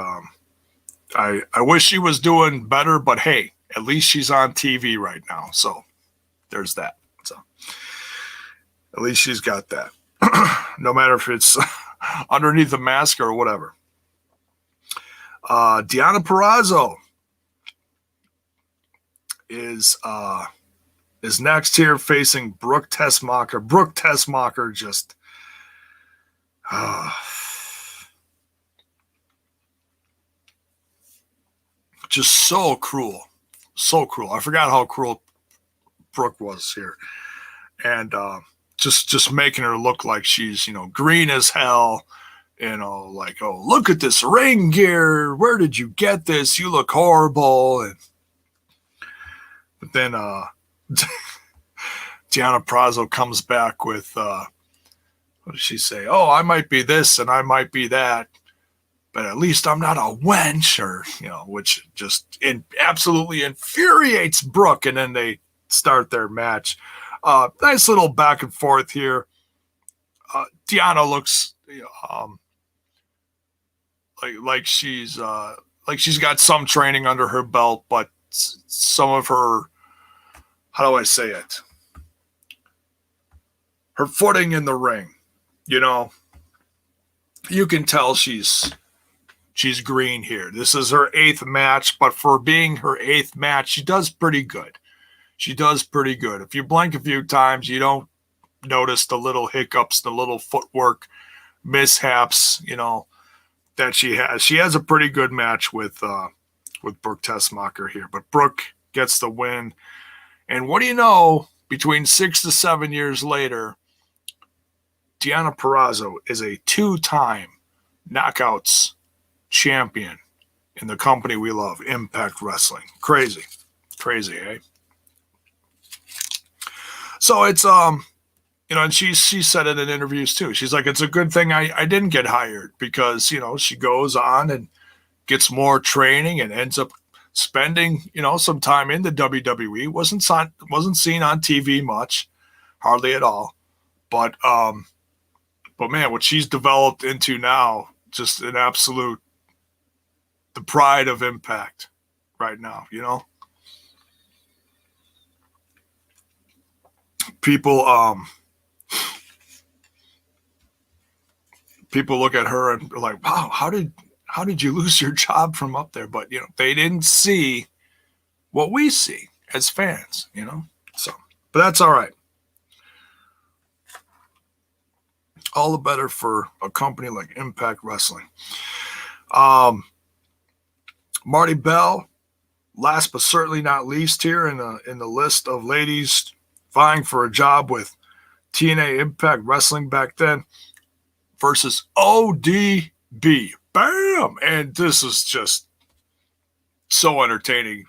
I wish she was doing better, but hey, at least she's on TV right now, so there's that. So at least she's got that, no matter if it's underneath the mask or whatever. Deonna Perazzo is next here facing Brooke Tessmacher. Brooke Tessmacher just just so cruel. I forgot how cruel Brooke was here. And just making her look like she's, you know, green as hell. You know, like, oh, look at this ring gear. Where did you get this? You look horrible. And but then Deonna Perazzo comes back with what does she say? Oh, I might be this and I might be that, but at least I'm not a wench, or you know, which just absolutely infuriates Brooke. And then they start their match. Nice little back and forth here. Deonna looks like she's got some training under her belt, but some of her, how do I say it? Her footing in the ring, you know, you can tell she's green here. This is her 8th match, but for being her 8th match, she does pretty good. If you blink a few times, you don't notice the little hiccups, the little footwork mishaps, you know, that she has. She has a pretty good match with Brooke Tessmacher here, but Brooke gets the win. And what do you know? Between 6 to 7 years later, Deonna Perazzo is a 2-time Knockouts champion in the company we love, Impact Wrestling. Crazy, eh? So it's you know, and she said it in interviews too. She's like, it's a good thing I didn't get hired, because, you know, she goes on and gets more training and ends up spending, you know, some time in the WWE. Wasn't seen on TV much, hardly at all. But man, what she's developed into now, just an absolute, the pride of Impact right now, you know. people look at her and are like, wow, how did you lose your job from up there? But, they didn't see what we see as fans, So, but that's all right. All the better for a company like Impact Wrestling. Marti Belle, last but certainly not least here in the list of ladies vying for a job with TNA Impact Wrestling back then, versus ODB. Bam! And this is just so entertaining.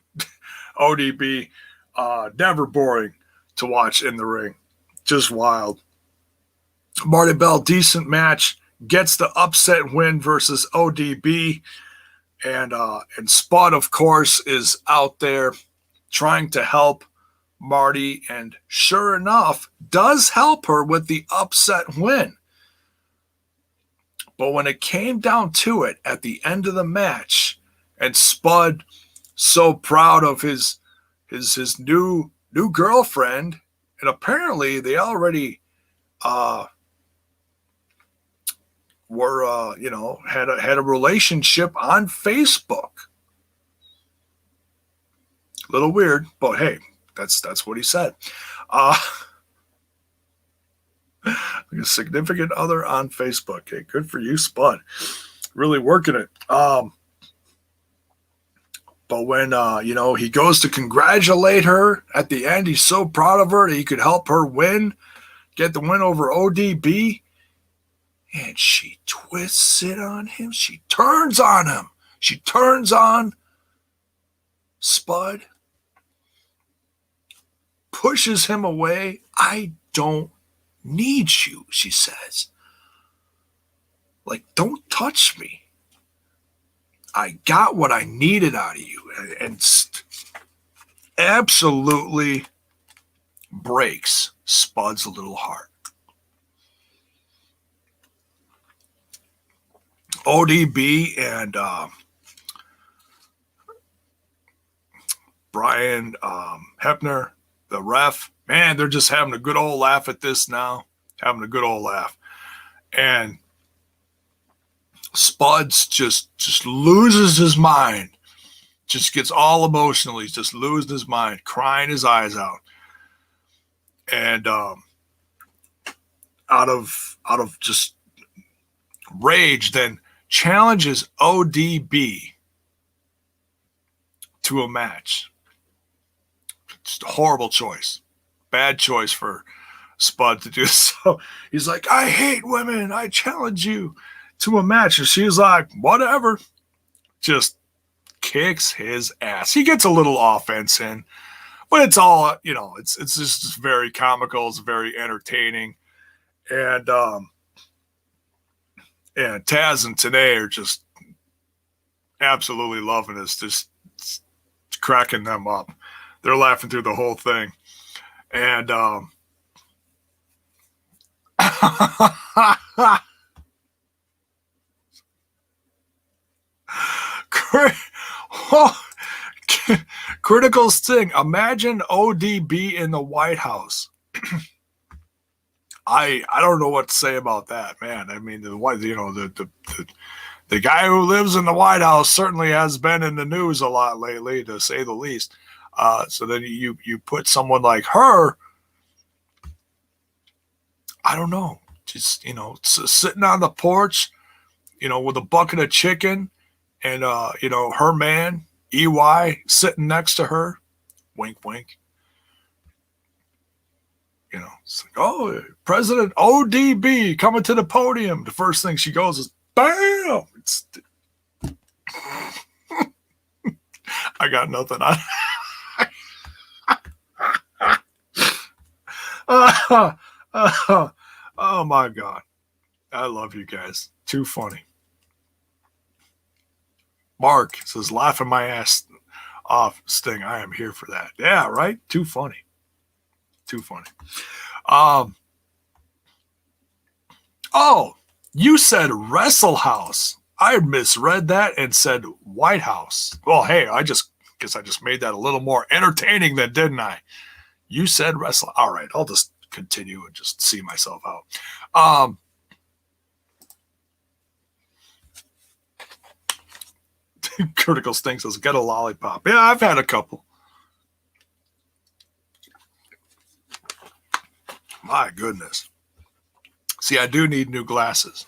ODB, never boring to watch in the ring. Just wild. Marti Belle, decent match, gets the upset win versus ODB. And Spud, of course, is out there trying to help Marti, and sure enough, does help her with the upset win. But when it came down to it at the end of the match, and Spud so proud of his new girlfriend, and apparently they already were had a relationship on Facebook. A little weird, but hey, that's what he said. A significant other on Facebook. Hey, good for you, Spud. Really working it. But when he goes to congratulate her at the end, he's so proud of her that he could help her get the win over ODB. And she twists it on him. She turns on him. She turns on Spud. Pushes him away. I don't need you, she says. Like, don't touch me. I got what I needed out of you. And absolutely breaks Spud's little heart. ODB and Brian Hebner, the ref, man, they're just having a good old laugh at this now. Having a good old laugh. And Spud's just loses his mind. Just gets all emotional. He's just losing his mind, crying his eyes out. And out of just rage, then challenges ODB to a match. It's a horrible choice. Bad choice for Spud to do. So he's like, I hate women. I challenge you to a match. And she's like, whatever. Just kicks his ass. He gets a little offense in, but it's all, it's just very comical. It's very entertaining. And Taz and TNA are just absolutely loving this, just cracking them up. They're laughing through the whole thing. And critical sting. Imagine ODB in the White House. I don't know what to say about that, man. I mean, the guy who lives in the White House certainly has been in the news a lot lately, to say the least. So then you put someone like her, I don't know, just sitting on the porch, with a bucket of chicken, and her man EY sitting next to her, wink, wink. It's like, oh, President ODB coming to the podium. The first thing she goes is, bam! I got nothing on. Oh my God. I love you guys. Too funny. Mark says, laughing my ass off, Sting. I am here for that. Yeah, right? Too funny. Too funny. Oh, you said Wrestle House. I misread that and said White House. Well, hey, I guess I just made that a little more entertaining then, didn't I? You said Wrestle. All right, I'll just continue and just see myself out. Critical Stink says, get a lollipop. Yeah, I've had a couple. My goodness. See, I do need new glasses.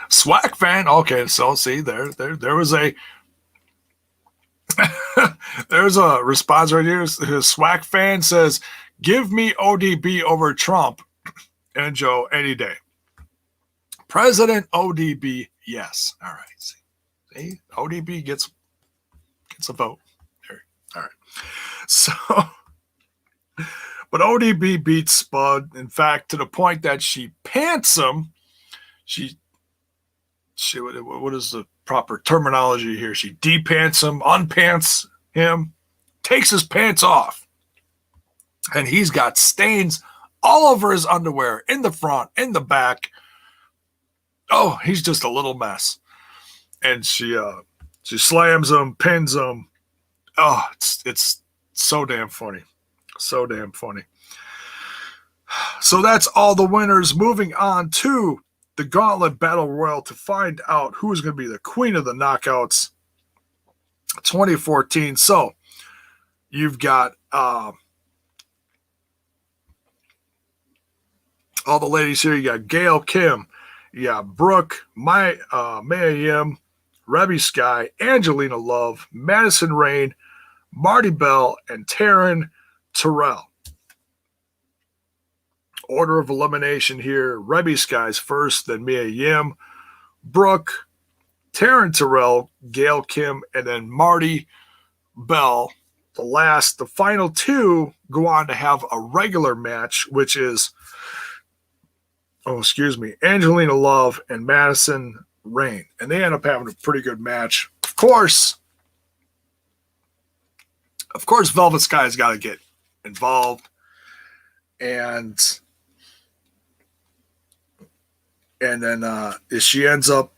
Swag fan. Okay, so see, there was a there's a response right here. His Swag fan says, give me ODB over Trump and Joe any day. President ODB, yes. All right. See, ODB gets a vote. There. All right. So, but ODB beats Spud. In fact, to the point that she pants him. She what is the proper terminology here? She de-pants him, unpants him, takes his pants off, and he's got stains all over his underwear, in the front, in the back. Oh, he's just a little mess. And she slams him, pins him. Oh, it's so damn funny. So damn funny. So that's all the winners. Moving on to the Gauntlet Battle Royal to find out who is going to be the queen of the knockouts 2014. So you've got all the ladies here. You got Gail Kim. You got Brooke, Mia Yim, Reby Sky, Angelina Love, Madison Rayne, Marti Belle, and Taryn Terrell. Order of elimination here. Reby Sky's first, then Mia Yim, Brooke, Taryn Terrell, Gail Kim, and then Marti Belle. The final two go on to have a regular match, which is Angelina Love and Madison Rayne. And they end up having a pretty good match. Of course, Velvet Sky's got to get involved. And then she ends up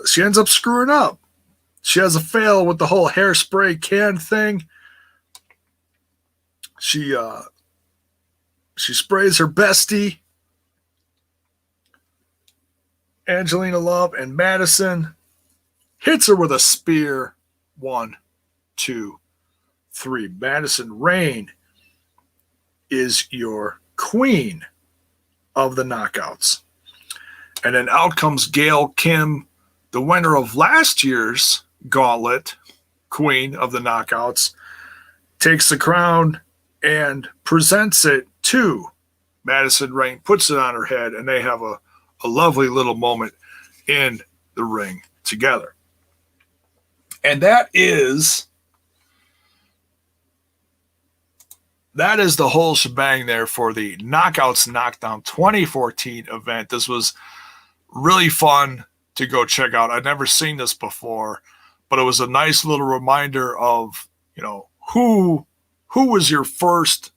screwing up. She has a fail with the whole hairspray can thing. She sprays her bestie, Angelina Love, and Madison hits her with a spear. 1, 2, 3. Madison Rayne is your queen of the knockouts. And then out comes Gail Kim, the winner of last year's Gauntlet, queen of the knockouts, takes the crown and presents it to Madison Rayne, puts it on her head, and they have a lovely little moment in the ring together. And that is the whole shebang there for the Knockouts Knockdown 2014 event. This was really fun to go check out. I'd never seen this before, but it was a nice little reminder of, who was your first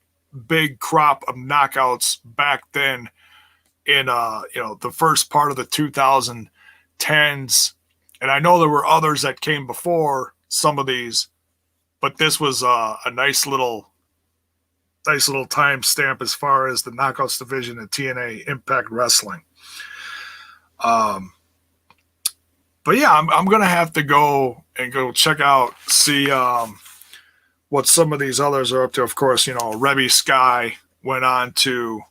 big crop of knockouts back then in the first part of the 2010s. And I know there were others that came before some of these, but this was a nice little time stamp as far as the knockouts division in TNA Impact Wrestling. But yeah, I'm gonna have to go check out, see what some of these others are up to. Of course, Reby Sky went on to,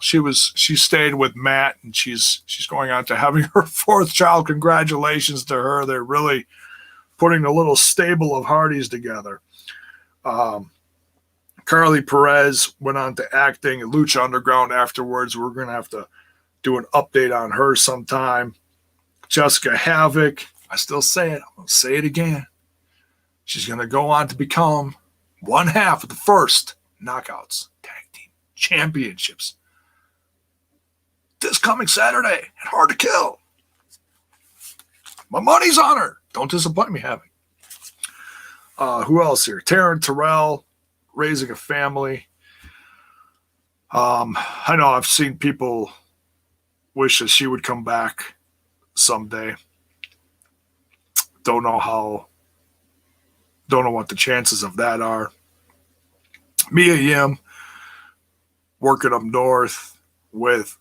she stayed with Matt, and she's going on to having her 4th child. Congratulations to her. They're really putting a little stable of Hardys together. Karlee Perez went on to acting in Lucha Underground afterwards. We're going to have to do an update on her sometime. Jessicka Havok, I still say it. I'm going to say it again. She's going to go on to become one half of the first Knockouts Tag Team Championships this coming Saturday at Hard to Kill. My money's on her. Don't disappoint me, Havok. Who else here? Taryn Terrell, raising a family. I know I've seen people wish that she would come back someday. Don't know what the chances of that are. Mia Yim working up north with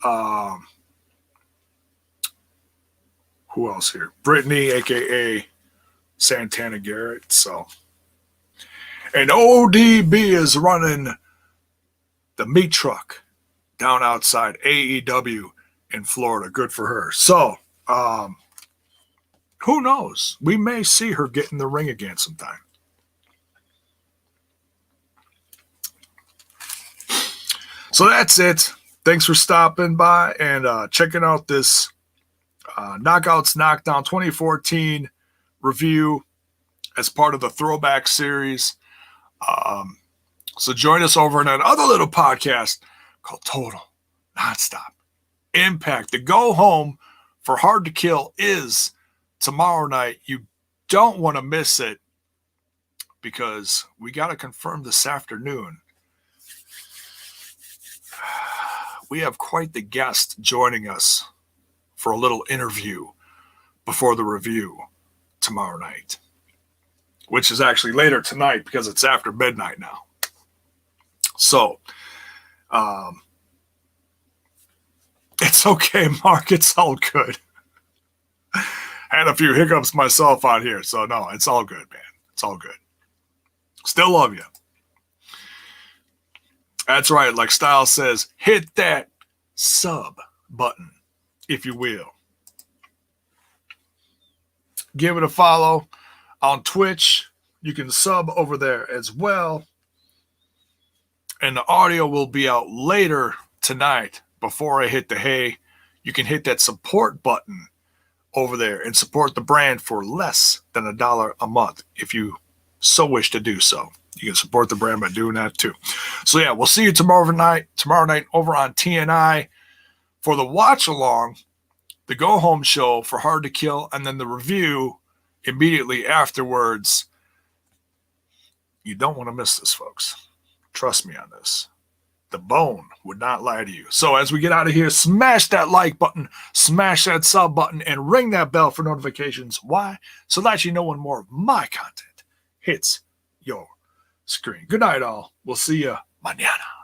who else here? Brittany, a.k.a. Santana Garrett. So, and ODB is running the meat truck down outside AEW in Florida. Good for her. So, who knows? We may see her get in the ring again sometime. So that's it. Thanks for stopping by and checking out this Knockouts Knockdown 2014 review as part of the Throwback series. So join us over in another little podcast called Total Nonstop Impact. The go home for Hard to Kill is tomorrow night. You don't want to miss it because we got to confirm this afternoon. We have quite the guest joining us for a little interview before the review tomorrow night, which is actually later tonight because it's after midnight now. So, it's okay, Mark. It's all good. I had a few hiccups myself out here, so no, it's all good, man. It's all good. Still love you. That's right. Like Styles says, hit that sub button, if you will. Give it a follow on Twitch. You can sub over there as well. And the audio will be out later tonight before I hit the hay. You can hit that support button over there and support the brand for less than $1 a month if you so wish to do so. You can support the brand by doing that too. So yeah, we'll see you tomorrow night over on TNA for the watch along, the go home show for Hard to Kill, and then the review immediately afterwards. You don't want to miss this, folks. Trust me on this. The bone would not lie to you. So as we get out of here, smash that like button, smash that sub button, and ring that bell for notifications. Why? So that you know when more of my content hits your screen. Good night, all. We'll see you mañana.